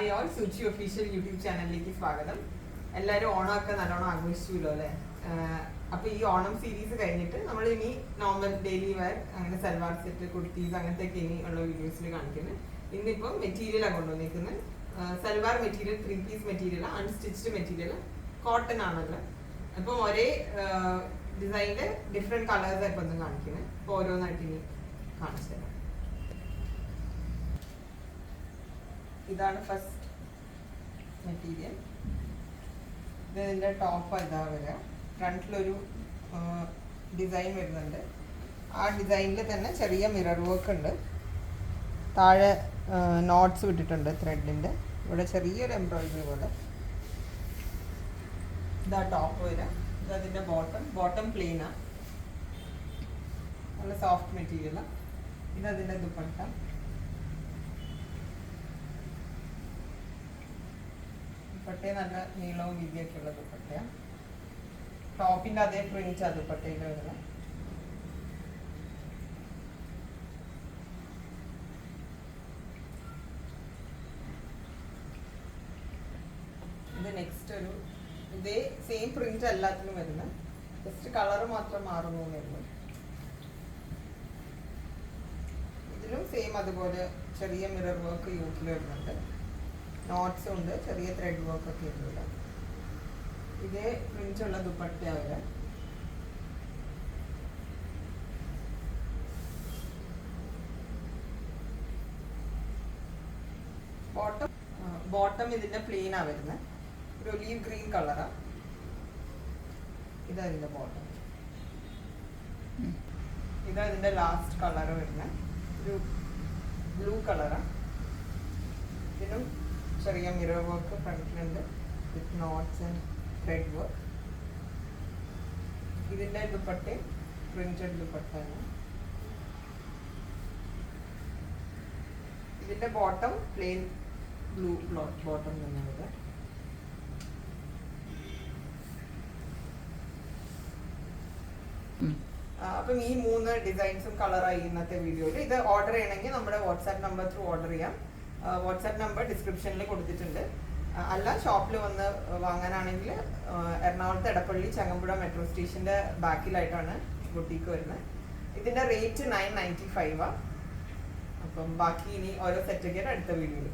Hi all Suchi official YouTube ചാനലിലേക്ക് സ്വാഗതം. എല്ലാവരും ഓണമൊക്കെ നല്ലോണം ആഘോഷിച്ചുല്ലോ അല്ലേ? അപ്പോൾ ഈ ഓണം സീരീസ് കഴിഞ്ഞിട്ട് നമ്മൾ ഇനി നോർമൽ ഡെയിലി വെയർ അങ്ങനെ സൽവാർ സെറ്റ് കുർത്തീസ് അങ്ങനത്തെയൊക്കെ ഇനി ഉള്ള വീഡിയോസിൽ കാണിക്കുന്നത്. ഇന്നിപ്പം മെറ്റീരിയലാണ് കൊണ്ടുവന്നിരിക്കുന്നത്. Salwar material 3 piece material, unstitched material, cotton ആണല്ലോ. അപ്പം ഒരേ ഡിസൈനിൻ്റെ ഡിഫറെൻറ്റ് കളേഴ്സ് ഇപ്പം ഒന്നും കാണിക്കുന്നത്. അപ്പോൾ ഓരോന്നായിട്ട് ഇനി കാണിച്ചു തരാം. ഇതാണ് ഫസ്റ്റ് മെറ്റീരിയൽ. ഇതിൻ്റെ ടോപ്പ് ഇതാ വരിക. ഫ്രണ്ടിലൊരു ഡിസൈൻ വരുന്നുണ്ട്. ആ ഡിസൈനിൽ തന്നെ ചെറിയ മിറർ വർക്ക് ഉണ്ട്. താഴെ നോട്ട്സ് വിട്ടിട്ടുണ്ട് ത്രെഡിൻ്റെ. ഇവിടെ ചെറിയൊരു എംബ്രോയിഡറി പോലെ. ഇതാ ടോപ്പ് വരിക. ഇതതിൻ്റെ ബോട്ടം പ്ലെയിനാണ്. നല്ല സോഫ്റ്റ് മെറ്റീരിയലാണ്. ഇതതിൻ്റെ ദുപ്പട്ട. ദുപ്പട്ട നല്ല നീളവും വീതിയൊക്കെ ഉള്ള ദുപ്പട്ടയാണ്. ടോപ്പിൻ്റെ അതേ പ്രിന്റ് ആ ദുപ്പട്ടയിൽ വരുന്നത്. ഇത് നെക്സ്റ്റ് ഒരു ഇതേ സെയിം പ്രിന്റ് എല്ലാത്തിനും വരുന്നത്. ജസ്റ്റ് കളർ മാത്രം മാറുന്നു വരുന്നത്. ഇതിലും സെയിം അതുപോലെ ചെറിയ മിറർ വർക്ക് യൂസിൽ വരുന്നുണ്ട്. നോട്ട്സ് ഉണ്ട്, ചെറിയ ത്രെഡ് വർക്ക് ഒക്കെ ഉണ്ട്. ഇതേ പ്രിന്റുള്ള ദുപ്പട്ടയാവില്ല. ബോട്ടം ഇതിന്റെ പ്ലെയിനാ വരുന്നത്. ഒരു ഒലീവ് ഗ്രീൻ കളറാ. ഇതാ ഇതിന്റെ ബോട്ടം. ഇതാ ഇതിന്റെ ലാസ്റ്റ് കളർ വരുന്നത്. ഒരു ബ്ലൂ കളറാ. ഇതിനും ചെറിയ മിറർ വർക്ക് ഫ്രണ്ടിലുണ്ട് with knots and thread work. ഇതിൻ്റെ ദുപ്പട്ടയും പ്രിന്റഡ് ദുപ്പട്ടയാണ്. ഇതിൻ്റെ ബോട്ടം പ്ലെയിൻ ബ്ലൂ ബോട്ടം തന്നെയാണ്. അപ്പം ഈ 3 ഡിസൈൻസും കളറായി ഇന്നത്തെ വീഡിയോയിൽ. ഇത് ഓർഡർ ചെയ്യണമെങ്കിൽ നമ്മുടെ വാട്സാപ്പ് നമ്പർ ത്രൂ ഓർഡർ ചെയ്യാം. വാട്സാപ്പ് നമ്പർ ഡിസ്ക്രിപ്ഷനിൽ കൊടുത്തിട്ടുണ്ട്. അല്ല ഷോപ്പിൽ വന്ന് വാങ്ങാനാണെങ്കിൽ എറണാകുളത്ത് എടപ്പള്ളി ചങ്ങമ്പുഴ മെട്രോ സ്റ്റേഷൻ്റെ ബാക്കിലായിട്ടാണ് ബുട്ടീക്ക് വരുന്നത്. ഇതിൻ്റെ റേറ്റ് 995 അപ്പം ബാക്കി ഇനി ഓരോ സെറ്റൊക്കെ അടുത്ത വീഡിയോയിൽ.